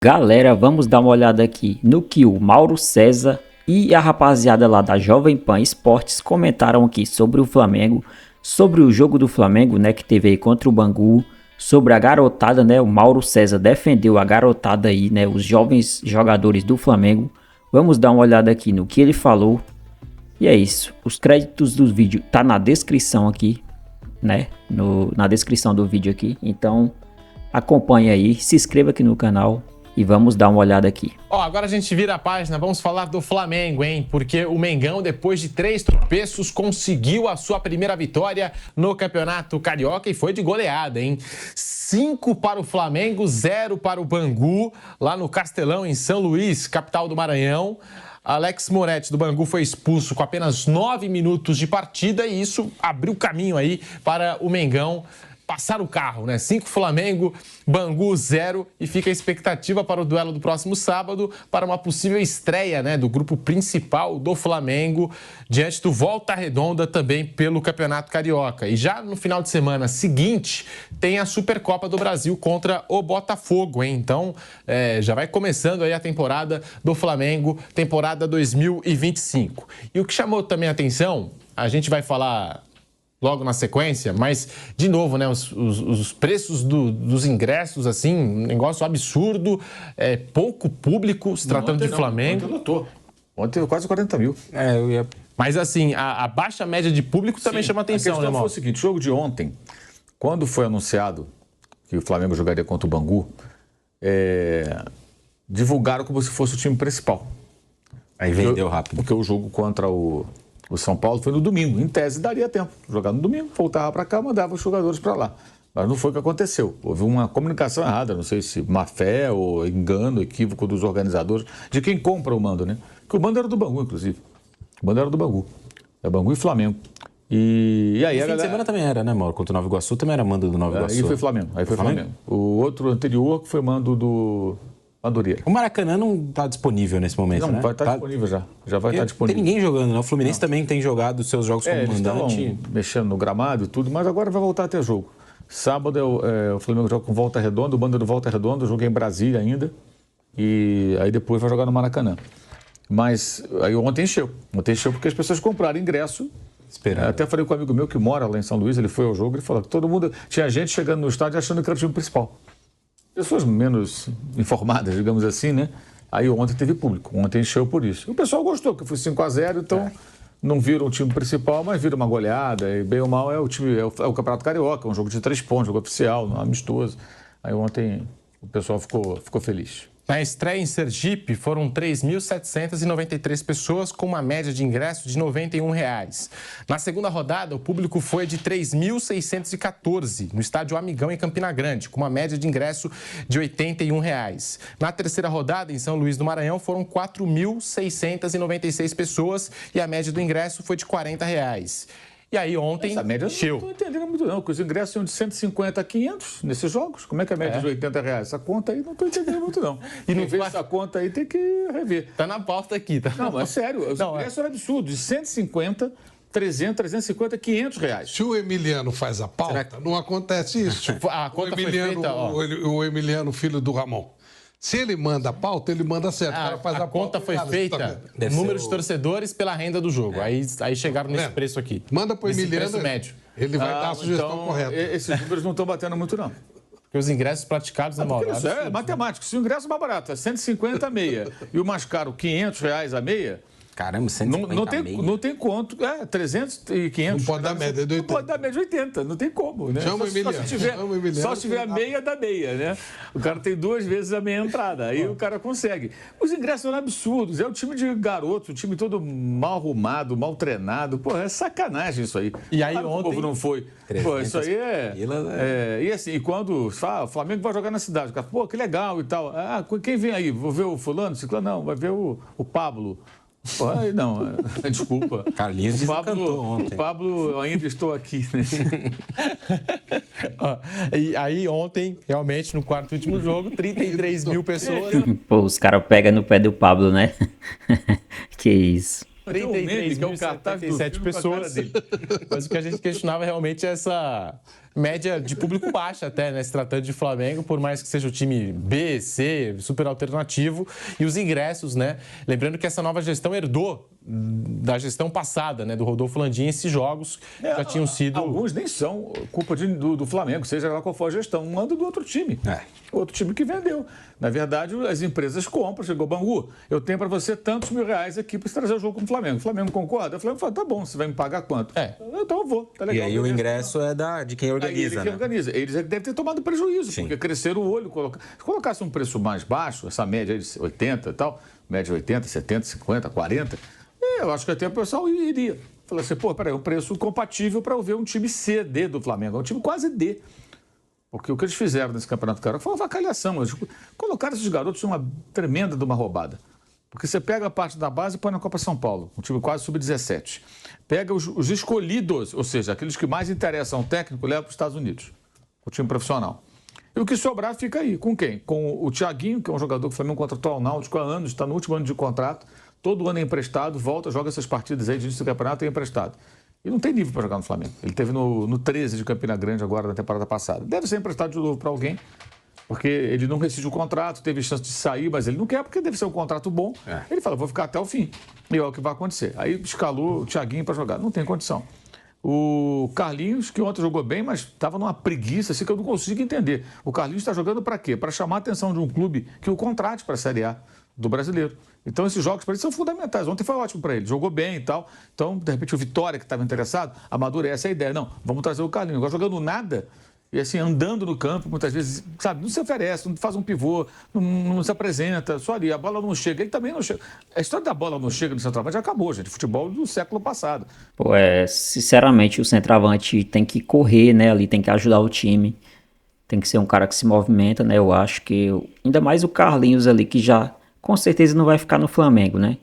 Galera, vamos dar uma olhada aqui no que o Mauro César e a rapaziada lá da Jovem Pan Esportes comentaram aqui sobre o Flamengo, sobre o jogo do Flamengo, né, que teve aí contra o Bangu, sobre a garotada, né, o Mauro César defendeu a garotada aí, né, os jovens jogadores do Flamengo. Vamos dar uma olhada aqui no que ele falou. E é isso, os créditos do vídeo tá na descrição aqui, né, na descrição do vídeo aqui, então acompanhe aí, se inscreva aqui no canal. E vamos dar uma olhada aqui. Agora a gente vira a página, vamos falar do Flamengo, hein? Porque o Mengão, depois de 3 tropeços, conseguiu a sua primeira vitória no Campeonato Carioca e foi de goleada, hein? 5 para o Flamengo, 0 para o Bangu, lá no Castelão, em São Luís, capital do Maranhão. Alex Moretti do Bangu foi expulso com apenas 9 minutos de partida e isso abriu caminho aí para o Mengão passar o carro, né? 5 Flamengo, Bangu 0 e fica a expectativa para o duelo do próximo sábado para uma possível estreia, né, do grupo principal do Flamengo diante do Volta Redonda também pelo Campeonato Carioca. E já no final de semana seguinte tem a Supercopa do Brasil contra o Botafogo, hein? Então já vai começando aí a temporada do Flamengo, temporada 2025. E o que chamou também a atenção, a gente vai falar logo na sequência, mas, de novo, né, os preços dos ingressos, assim, um negócio absurdo, pouco público, se tratando de Flamengo. Ontem lotou. Ontem teve quase 40 mil. Mas, assim, a baixa média de público também chama atenção, né, A questão foi o seguinte, o jogo de ontem, quando foi anunciado que o Flamengo jogaria contra o Bangu, divulgaram como se fosse o time principal. Aí vendeu rápido. Porque o jogo contra o São Paulo foi no domingo. Em tese, daria tempo. Jogar no domingo, voltava para cá, mandava os jogadores para lá. Mas não foi o que aconteceu. Houve uma comunicação errada, não sei se má fé ou engano, equívoco dos organizadores, de quem compra o mando, né? Que o mando era do Bangu, inclusive. O mando era do Bangu. É Bangu e Flamengo. E aí o fim de semana também era, né, Mauro? Contra o Nova Iguaçu também era mando do Nova Iguaçu. Aí foi Flamengo. O outro anterior foi mando do Madureira. O Maracanã não está disponível nesse momento, né? Não, vai estar disponível já. Já vai estar disponível. Tem ninguém jogando, né? O Fluminense também tem jogado os seus jogos como mandante. Eles mexendo no gramado e tudo, mas agora vai voltar a ter jogo. Sábado o Flamengo joga com Volta Redonda, o bando do Volta Redonda, eu joguei em Brasília ainda, e aí depois vai jogar no Maracanã. Mas aí ontem encheu porque as pessoas compraram ingresso. Esperando. Até falei com um amigo meu que mora lá em São Luís, ele foi ao jogo, ele falou que todo mundo, tinha gente chegando no estádio achando que era o time principal. Pessoas menos informadas, digamos assim, né? Aí ontem teve público, ontem encheu por isso. O pessoal gostou, que foi 5-0, então não viram o time principal, mas viram uma goleada, e bem ou mal é o time, é o Campeonato Carioca, um jogo de 3 pontos, jogo oficial, amistoso. Aí ontem o pessoal ficou feliz. Na estreia em Sergipe, foram 3.793 pessoas, com uma média de ingresso de R$ 91. Na segunda rodada, o público foi de 3.614, no estádio Amigão, em Campina Grande, com uma média de ingresso de R$ 81. Na terceira rodada, em São Luís do Maranhão, foram 4.696 pessoas e a média do ingresso foi de R$ 40. E aí ontem essa média encheu. Eu não estou entendendo muito não, porque os ingressos são de 150 a 500 nesses jogos. Como é que é a média de R$ 80? Essa conta aí não estou entendendo muito não. E não vejo essa conta aí, tem que rever. Tá na pauta aqui, tá? Não, mas sério, os ingressos eram absurdos, de 150, 300, 350, 500 reais. Se o Emiliano faz a pauta, não acontece isso. A conta o Emiliano, foi feita, o Emiliano, filho do Ramon. Se ele manda a pauta, ele manda certo. O cara faz a conta foi feita, número de torcedores pela renda do jogo. Aí chegaram nesse preço aqui. Manda para o Emiliano, preço médio. Ele vai dar a sugestão correta. Esses números não estão batendo muito, não. Porque os ingressos praticados, né, Mauro? Isso é matemático. Se o ingresso mais barato é 150 a meia e o mais caro, R$ 500 a meia... Caramba, 150 não tem conto. 300 e 500. Não pode dar média de 80. Não pode dar média de 80, não tem como, né? Chama o Emiliano. Só se tiver a meia da meia, né? O cara tem 2 vezes a meia entrada, aí o cara consegue. Os ingressos são absurdos, é o time de garotos, o time todo mal arrumado, mal treinado. Pô, é sacanagem isso aí. E aí ontem... O povo não foi. Pô, isso aí e assim, e quando fala, o Flamengo vai jogar na cidade, o cara, pô, que legal e tal. Quem vem aí? Vou ver o fulano? Ciclano? Não, vai ver o Pablo. Não, desculpa. Carlinhos desencantou ontem. O Pablo, ainda estou aqui. Né? E aí ontem, realmente, no quarto e último jogo, 33 mil pessoas. Pô, os caras pegam no pé do Pablo, né? Que isso. 33.077 pessoas. Mas o que a gente questionava realmente é média de público baixa até, né? Se tratando de Flamengo, por mais que seja o time B, C, super alternativo. E os ingressos, né? Lembrando que essa nova gestão herdou da gestão passada, né? Do Rodolfo Landim, esses jogos já tinham sido... Alguns nem são culpa do Flamengo, seja lá qual for a gestão. Manda do outro time. Outro time que vendeu. Na verdade, as empresas compram. Chegou, Bangu, eu tenho para você tantos R$1.000 aqui para trazer o jogo com o Flamengo. O Flamengo concorda? O Flamengo fala, tá bom, você vai me pagar quanto? Então eu vou, tá legal. E aí o ingresso é de quem organiza, ele que organiza. Eles é que devem ter tomado prejuízo, porque cresceram o olho. Se colocasse um preço mais baixo, essa média aí de 80 e tal, média 80, 70, 50, 40, eu acho que até o pessoal iria. Falar assim, peraí, um preço compatível para eu ver um time C, D do Flamengo. É um time quase D. Porque o que eles fizeram nesse Campeonato Carioca foi uma avacalhação. Eles colocaram esses garotos numa tremenda de uma roubada. Porque você pega a parte da base e põe na Copa São Paulo, um time quase sub-17. Pega os escolhidos, ou seja, aqueles que mais interessam ao técnico, leva para os Estados Unidos, o time profissional. E o que sobrar fica aí. Com quem? Com o Thiaguinho, que é um jogador que o Flamengo contratou ao Náutico há anos, está no último ano de contrato, todo ano é emprestado, volta, joga essas partidas aí de início do campeonato e é emprestado. E não tem nível para jogar no Flamengo. Ele teve no 13 de Campina Grande agora, na temporada passada. Deve ser emprestado de novo para alguém, porque ele não rescinde o contrato, teve chance de sair, mas ele não quer porque deve ser um contrato bom. Ele fala, vou ficar até o fim. E é o que vai acontecer. Aí escalou o Thiaguinho para jogar. Não tem condição. O Carlinhos, que ontem jogou bem, mas estava numa preguiça assim que eu não consigo entender. O Carlinhos está jogando para quê? Para chamar a atenção de um clube que o contrate para a Série A do brasileiro. Então, esses jogos para ele são fundamentais. Ontem foi ótimo para ele, jogou bem e tal. Então, de repente, o Vitória, que estava interessado, amadurece a ideia. Não, vamos trazer o Carlinhos. Agora, jogando nada e assim, andando no campo, muitas vezes, sabe, não se oferece, não faz um pivô, não se apresenta, só ali, a bola não chega. Ele também não chega. A história da bola não chega no centroavante já acabou, gente. Futebol do século passado. Sinceramente, o centroavante tem que correr, né, ali, tem que ajudar o time. Tem que ser um cara que se movimenta, né, eu acho que... Ainda mais o Carlinhos ali, que já... Com certeza não vai ficar no Flamengo, né?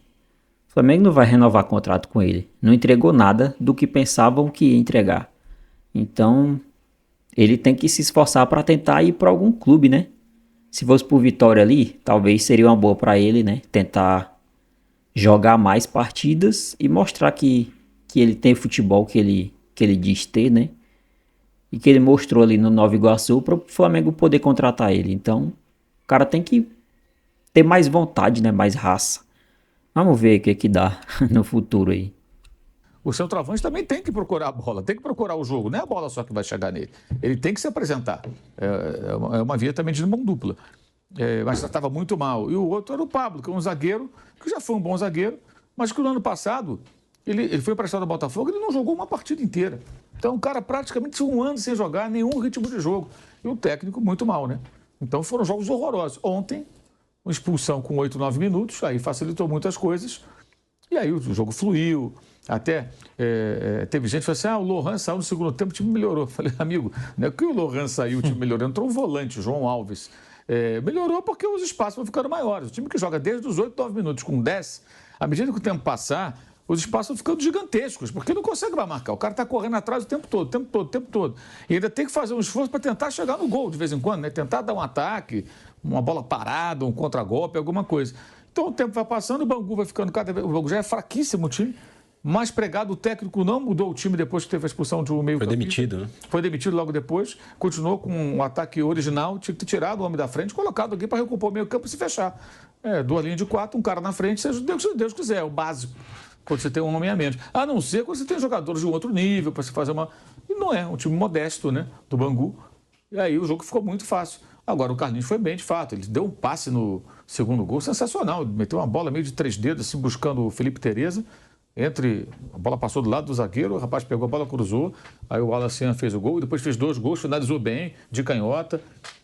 O Flamengo não vai renovar contrato com ele. Não entregou nada do que pensavam que ia entregar. Então, ele tem que se esforçar para tentar ir para algum clube, né? Se fosse por Vitória ali, talvez seria uma boa para ele, né? Tentar jogar mais partidas e mostrar que ele tem futebol que ele diz ter, né? E que ele mostrou ali no Nova Iguaçu para o Flamengo poder contratar ele. Então, o cara tem que ter mais vontade, né? Mais raça. Vamos ver o que dá no futuro aí. O centroavante também tem que procurar a bola, tem que procurar o jogo. Não é a bola só que vai chegar nele. Ele tem que se apresentar. É uma via também de mão dupla. Mas estava muito mal. E o outro era o Pablo, que é um zagueiro, que já foi um bom zagueiro, mas que no ano passado ele foi emprestado ao Botafogo e ele não jogou uma partida inteira. Então o cara praticamente um ano sem jogar nenhum ritmo de jogo. E o técnico muito mal, né? Então foram jogos horrorosos. Ontem, uma expulsão com 8, 9 minutos, aí facilitou muitas coisas. E aí o jogo fluiu. Até teve gente que falou assim, o Lohan saiu no segundo tempo, o time melhorou. Eu falei, amigo, não é que o Lohan saiu, o time melhorou. Entrou um volante, o João Alves. Melhorou porque os espaços vão ficando maiores. O time que joga desde os 8, 9 minutos com 10, à medida que o tempo passar, os espaços vão ficando gigantescos, porque não consegue mais marcar. O cara está correndo atrás o tempo todo. E ainda tem que fazer um esforço para tentar chegar no gol de vez em quando, né? Tentar dar um ataque, uma bola parada, um contragolpe, alguma coisa. Então o tempo vai passando, o Bangu vai ficando cada vez... O Bangu já é fraquíssimo o time, mais pregado. O técnico não mudou o time depois que teve a expulsão de um meio campista. Foi demitido, né? Foi demitido logo depois, continuou com um ataque original, tinha que ter tirado o homem da frente, colocado alguém para recompor o meio campo e se fechar. Duas linhas de 4, um cara na frente, seja o Deus quiser, é o básico. Quando você tem um homem a menos. A não ser quando você tem jogadores de um outro nível para se fazer uma... E não é um time modesto, né? Do Bangu. E aí o jogo ficou muito fácil. Agora o Carlinhos foi bem, de fato. Ele deu um passe no segundo gol sensacional. Ele meteu uma bola meio de 3 dedos, assim, buscando o Felipe Tereza. A bola passou do lado do zagueiro, o rapaz pegou a bola, cruzou. Aí o Wallace fez o gol, e depois fez 2 gols, finalizou bem, de canhota.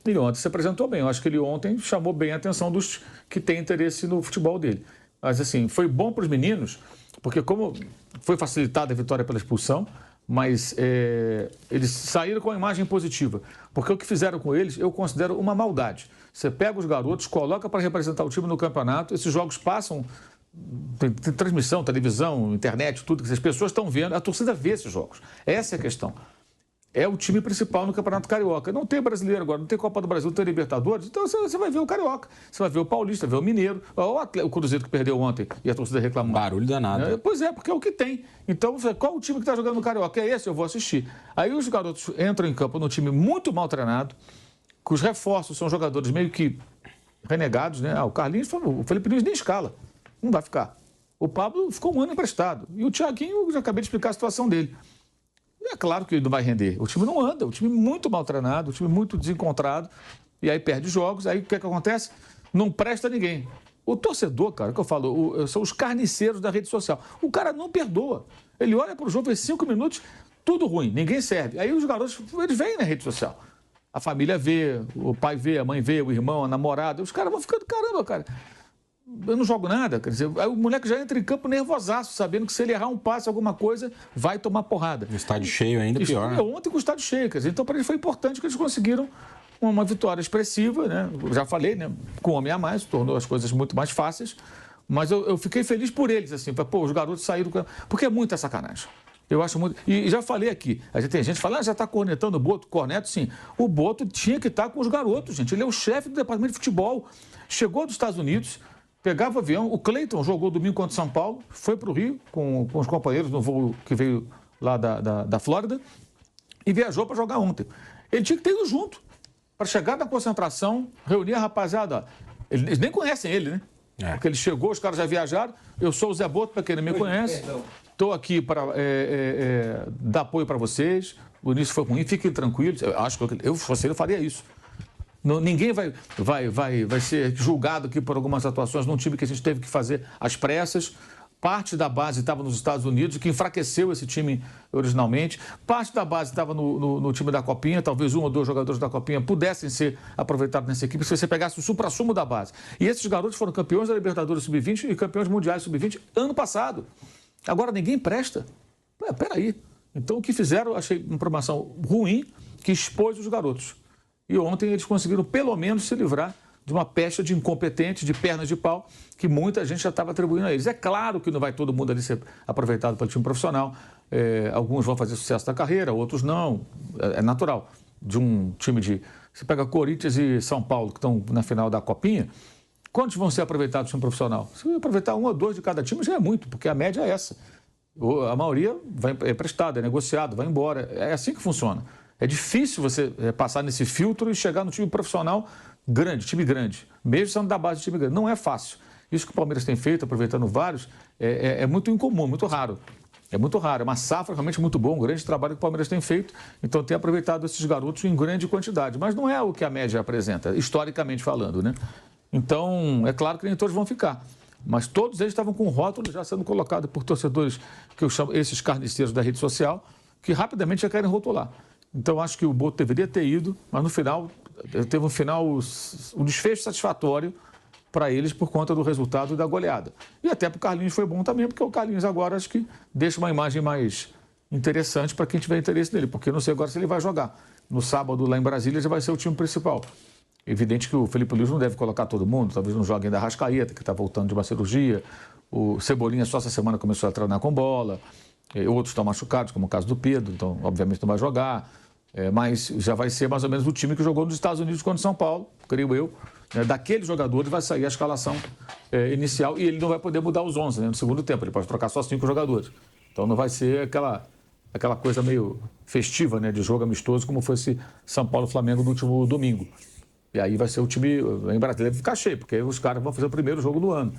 E ontem se apresentou bem. Eu acho que ele ontem chamou bem a atenção dos que têm interesse no futebol dele. Mas assim, foi bom para os meninos, porque como foi facilitada a vitória pela expulsão, mas eles saíram com uma imagem positiva. Porque o que fizeram com eles, eu considero uma maldade. Você pega os garotos, coloca para representar o time no campeonato, esses jogos passam, tem transmissão, televisão, internet, tudo, que as pessoas estão vendo, a torcida vê esses jogos. Essa é a questão. é o time principal no Campeonato Carioca. Não tem brasileiro agora, não tem Copa do Brasil, não tem Libertadores. Então você vai ver o Carioca, você vai ver o Paulista, vai ver o Mineiro, o Cruzeiro que perdeu ontem e a torcida reclamou. Barulho danado. Pois é, porque é o que tem. Então, qual o time que está jogando no Carioca? É esse, eu vou assistir. Aí os garotos entram em campo num time muito mal treinado, que os reforços são jogadores meio que renegados, né? O Carlinhos, o Felipe Luiz nem escala, não vai ficar. O Pablo ficou um ano emprestado. E o Thiaguinho, eu já acabei de explicar a situação dele. E é claro que ele não vai render. O time não anda, o time muito mal treinado, o time muito desencontrado, e aí perde jogos, aí o que acontece? Não presta ninguém. O torcedor, cara, que eu falo, são os carniceiros da rede social. O cara não perdoa. Ele olha para o jogo, vê 5 minutos, tudo ruim, ninguém serve. Aí os garotos, eles vêm na rede social. A família vê, o pai vê, a mãe vê, o irmão, a namorada, os caras vão ficando, caramba, cara, eu não jogo nada. Quer dizer, aí o moleque já entra em campo nervosaço, sabendo que se ele errar um passe, alguma coisa, vai tomar porrada. O estádio cheio ainda é pior, né? Ontem com o estádio cheio, quer dizer, então para eles foi importante que eles conseguiram uma vitória expressiva, né? Eu já falei, né? Com um homem a mais, tornou as coisas muito mais fáceis, mas eu fiquei feliz por eles, assim, os garotos saíram, porque é muita sacanagem. Eu acho muito. E já falei aqui, tem gente que fala, já está cornetando o Boto, corneto, sim. O Boto tinha que estar com os garotos, gente. Ele é o chefe do departamento de futebol. Chegou dos Estados Unidos, pegava o avião. O Cleiton jogou domingo contra São Paulo, foi para o Rio com os companheiros no voo que veio lá da Flórida e viajou para jogar ontem. Ele tinha que ter ido junto para chegar na concentração, reunir a rapaziada. Eles nem conhecem ele, né? Porque ele chegou, os caras já viajaram. Eu sou o Zé Boto, para quem não me conhece. Estou aqui para dar apoio para vocês. O início foi ruim, fiquem tranquilos. Eu acho que eu fosse ele, eu faria isso. Não, ninguém vai ser julgado aqui por algumas atuações num time que a gente teve que fazer às pressas. Parte da base estava nos Estados Unidos, que enfraqueceu esse time originalmente. Parte da base estava no time da Copinha. Talvez 1 ou 2 jogadores da Copinha pudessem ser aproveitados nessa equipe se você pegasse o supra-sumo da base. E esses garotos foram campeões da Libertadores Sub-20 e campeões mundiais Sub-20 ano passado. Agora ninguém presta. Peraí. Então o que fizeram, achei uma promoção ruim que expôs os garotos. E ontem eles conseguiram pelo menos se livrar de uma pecha de incompetente, de pernas de pau, que muita gente já estava atribuindo a eles. É claro que não vai todo mundo ali ser aproveitado pelo time profissional. Alguns vão fazer sucesso na carreira, outros não. É natural. De um time de... Você pega Corinthians e São Paulo, que estão na final da Copinha, quantos vão ser aproveitados no time profissional? Se aproveitar 1 ou 2 de cada time já é muito, porque a média é essa. A maioria é emprestada, é negociado, vai embora. É assim que funciona. É difícil você passar nesse filtro e chegar no time profissional grande, time grande, mesmo sendo da base de time grande. Não é fácil. Isso que o Palmeiras tem feito, aproveitando vários, é muito incomum, muito raro. É muito raro. É uma safra realmente muito boa, um grande trabalho que o Palmeiras tem feito. Então tem aproveitado esses garotos em grande quantidade. Mas não é o que a média apresenta, historicamente falando, né? Então, é claro que nem todos vão ficar. Mas todos eles estavam com o rótulo já sendo colocado por torcedores, que eu chamo esses carniceiros da rede social, que rapidamente já querem rotular. Então, acho que o Boto deveria ter ido, mas no final, teve um desfecho satisfatório para eles por conta do resultado da goleada. E até para o Carlinhos foi bom também, porque o Carlinhos agora acho que deixa uma imagem mais interessante para quem tiver interesse nele, porque eu não sei agora se ele vai jogar. No sábado, lá em Brasília, já vai ser o time principal. Evidente que o Felipe Luiz não deve colocar todo mundo, talvez não jogue ainda a Arrascaeta, que está voltando de uma cirurgia. O Cebolinha só essa semana começou a treinar com bola. Outros estão machucados, como o caso do Pedro, então obviamente não vai jogar. Mas já vai ser mais ou menos o time que jogou nos Estados Unidos contra São Paulo, creio eu. Daqueles jogadores vai sair a escalação inicial e ele não vai poder mudar os 11, né, no segundo tempo. Ele pode trocar só 5 jogadores. Então não vai ser aquela coisa meio festiva, né, de jogo amistoso, como foi esse São Paulo e Flamengo no último domingo. E aí vai ser o time em Brasília, deve ficar cheio, porque aí os caras vão fazer o primeiro jogo do ano.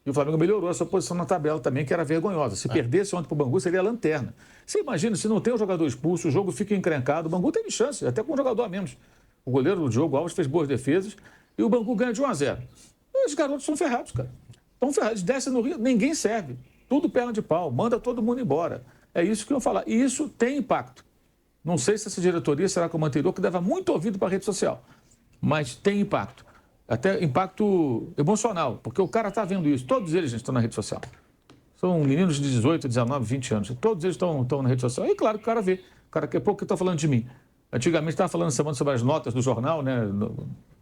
E o Flamengo melhorou a sua posição na tabela também, que era vergonhosa. Se perdesse ontem para o Bangu, seria a lanterna. Você imagina, se não tem o jogador expulso, o jogo fica encrencado, o Bangu teve chance, até com um jogador a menos. O goleiro do Diogo Alves fez boas defesas e o Bangu ganha de 1-0. E os garotos são ferrados, cara. Estão ferrados, eles descem no Rio, ninguém serve. Tudo perna de pau, manda todo mundo embora. É isso que eu vou falar. E isso tem impacto. Não sei se essa diretoria será como a anterior, que dava muito ouvido para a rede social. Mas tem impacto. Até impacto emocional, porque o cara está vendo isso. Todos eles estão na rede social. São meninos de 18, 19, 20 anos. Todos eles estão na rede social. E claro que o cara vê. O cara quer pouco que está falando de mim. Antigamente estava falando semana sobre as notas do jornal, né?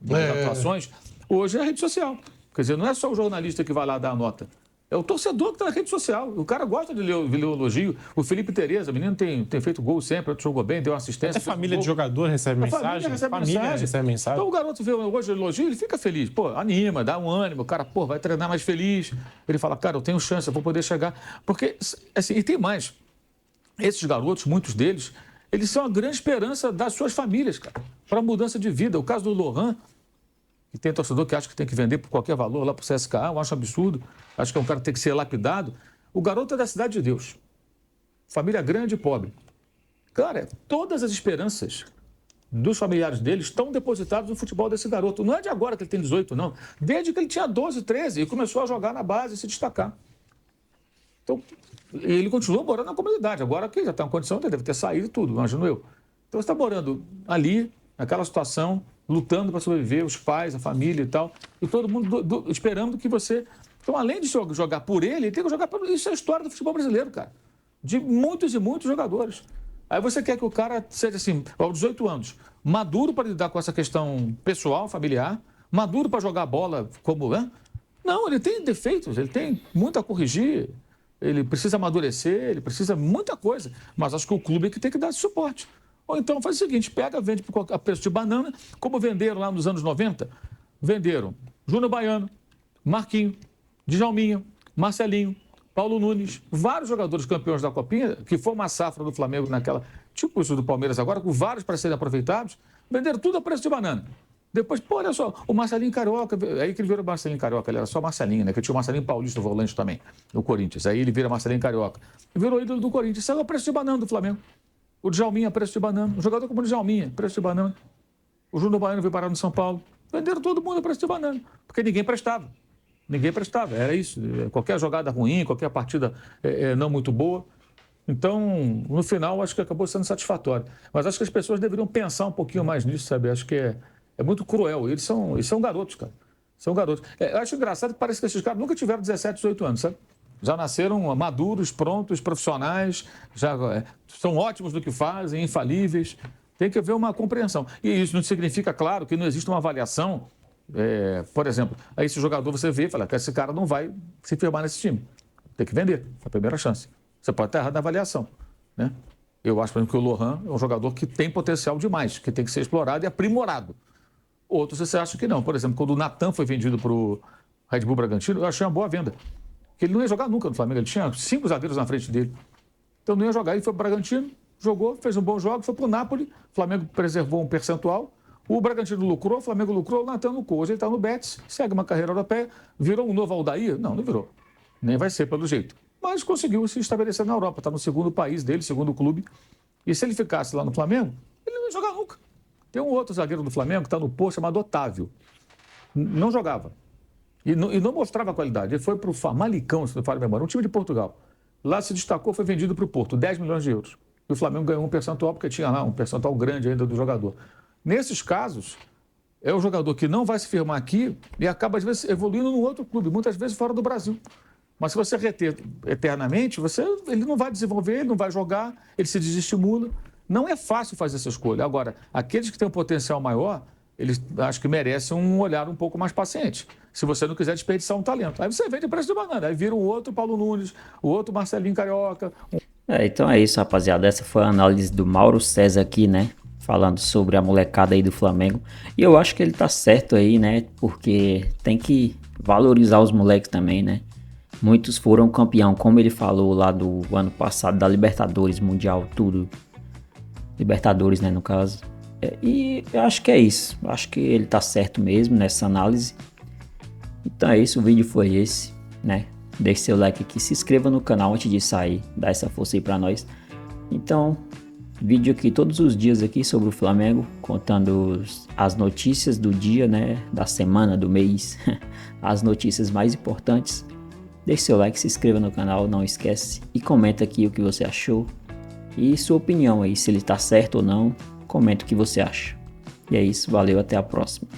Das atuações. Hoje é a rede social. Quer dizer, não é só o jornalista que vai lá dar a nota. É o torcedor que está na rede social. O cara gosta de ler o elogio. O Felipe Tereza, o menino tem feito gol sempre, jogou bem, deu uma assistência. Até família de jogador recebe mensagem. Família recebe mensagem. Então o garoto vê hoje o elogio, ele fica feliz. Pô, anima, dá um ânimo. O cara, pô, vai treinar mais feliz. Ele fala, cara, eu tenho chance, eu vou poder chegar. Porque, assim, e tem mais. Esses garotos, muitos deles, eles são a grande esperança das suas famílias, cara, para a mudança de vida. O caso do Lohan, que tem torcedor que acha que tem que vender por qualquer valor lá para o CSKA, eu acho um absurdo. Acho que é um cara que tem que ser lapidado. O garoto é da Cidade de Deus. Família grande e pobre. Cara, todas as esperanças dos familiares dele estão depositadas no futebol desse garoto. Não é de agora que ele tem 18, não. Desde que ele tinha 12, 13 e começou a jogar na base e se destacar. Então, ele continuou morando na comunidade. Agora que já está em condição, ele deve ter saído e tudo, imagino eu. Então, você está morando ali, naquela situação, lutando para sobreviver, os pais, a família e tal, e todo mundo esperando que você... Então, além de jogar por ele tem que jogar por... Isso é a história do futebol brasileiro, cara. De muitos e muitos jogadores. Aí você quer que o cara seja assim, aos 18 anos, maduro para lidar com essa questão pessoal, familiar, maduro para jogar bola como... Né? Não, ele tem defeitos, ele tem muito a corrigir, ele precisa amadurecer, ele precisa muita coisa, mas acho que o clube é que tem que dar esse suporte. Ou então faz o seguinte, pega, vende a preço de banana, como venderam lá nos anos 90. Venderam Júnior Baiano, Marquinho, Djalminha, Marcelinho, Paulo Nunes, vários jogadores campeões da Copinha, que foi uma safra do Flamengo naquela, tipo isso do Palmeiras agora, com vários para serem aproveitados, venderam tudo a preço de banana. Depois, pô, olha só, o Marcelinho Carioca, aí que ele virou Marcelinho Carioca, ele era só Marcelinho, né? Que tinha o Marcelinho Paulista, o volante também, no Corinthians. Aí ele vira Marcelinho Carioca. Virou ídolo do Corinthians, saiu a preço de banana do Flamengo. O Djalminha, preço de banana. Um jogador como o Djalminha, preço de banana. O Júnior Baiano veio parar no São Paulo. Venderam todo mundo a preço de banana. Porque ninguém prestava. Ninguém prestava. Era isso. Qualquer jogada ruim, qualquer partida não muito boa. Então, no final, acho que acabou sendo satisfatório. Mas acho que as pessoas deveriam pensar um pouquinho mais nisso, sabe? Acho que é muito cruel. Eles são garotos, cara. São garotos. Eu acho engraçado que parece que esses caras nunca tiveram 17, 18 anos, sabe? Já nasceram maduros, prontos, profissionais, já são ótimos no que fazem, infalíveis. Tem que haver uma compreensão. E isso não significa, claro, que não existe uma avaliação. Por exemplo, aí esse jogador você vê e fala que esse cara não vai se firmar nesse time. Tem que vender, é a primeira chance. Você pode estar errado na avaliação, né? Eu acho, por exemplo, que o Lohan é um jogador que tem potencial demais, que tem que ser explorado e aprimorado. Outros você acha que não. Por exemplo, quando o Natan foi vendido para o Red Bull Bragantino, eu achei uma boa venda. Porque ele não ia jogar nunca no Flamengo, ele tinha 5 zagueiros na frente dele. Então não ia jogar, ele foi para o Bragantino, jogou, fez um bom jogo, foi para o Napoli, o Flamengo preservou um percentual, o Bragantino lucrou, o Flamengo lucrou, o Natan lucrou. Hoje ele está no Betis, segue uma carreira europeia, virou um novo Aldair? Não virou. Nem vai ser pelo jeito. Mas conseguiu se estabelecer na Europa, está no segundo país dele, segundo clube. E se ele ficasse lá no Flamengo, ele não ia jogar nunca. Tem um outro zagueiro do Flamengo que está no Porto, chamado Otávio. Não jogava. E não mostrava qualidade. Ele foi para o Famalicão, se não falha a memória, um time de Portugal. Lá se destacou, foi vendido para o Porto, 10 milhões de euros. E o Flamengo ganhou um percentual, porque tinha lá um percentual grande ainda do jogador. Nesses casos, é o jogador que não vai se firmar aqui e acaba, às vezes, evoluindo num outro clube, muitas vezes fora do Brasil. Mas se você reter eternamente, ele não vai desenvolver, ele não vai jogar, ele se desestimula. Não é fácil fazer essa escolha. Agora, aqueles que têm um potencial maior, eles acho que merecem um olhar um pouco mais paciente. Se você não quiser desperdiçar um talento. Aí você vende preço de banana. Aí vira o outro Paulo Nunes, o outro Marcelinho Carioca. Então é isso, rapaziada. Essa foi a análise do Mauro César aqui, né? Falando sobre a molecada aí do Flamengo. E eu acho que ele tá certo aí, né? Porque tem que valorizar os moleques também, né? Muitos foram campeão, como ele falou lá do ano passado, da Libertadores, Mundial, tudo. Libertadores, né, no caso. E eu acho que é isso. Eu acho que ele tá certo mesmo nessa análise. Então é isso, o vídeo foi esse, né? Deixe seu like aqui, se inscreva no canal antes de sair, dá essa força aí pra nós. Então, vídeo aqui todos os dias aqui sobre o Flamengo, contando as notícias do dia, né? Da semana, do mês, as notícias mais importantes. Deixe seu like, se inscreva no canal, não esquece. E comenta aqui o que você achou. E sua opinião aí, se ele tá certo ou não. Comenta o que você acha. E é isso, valeu, até a próxima.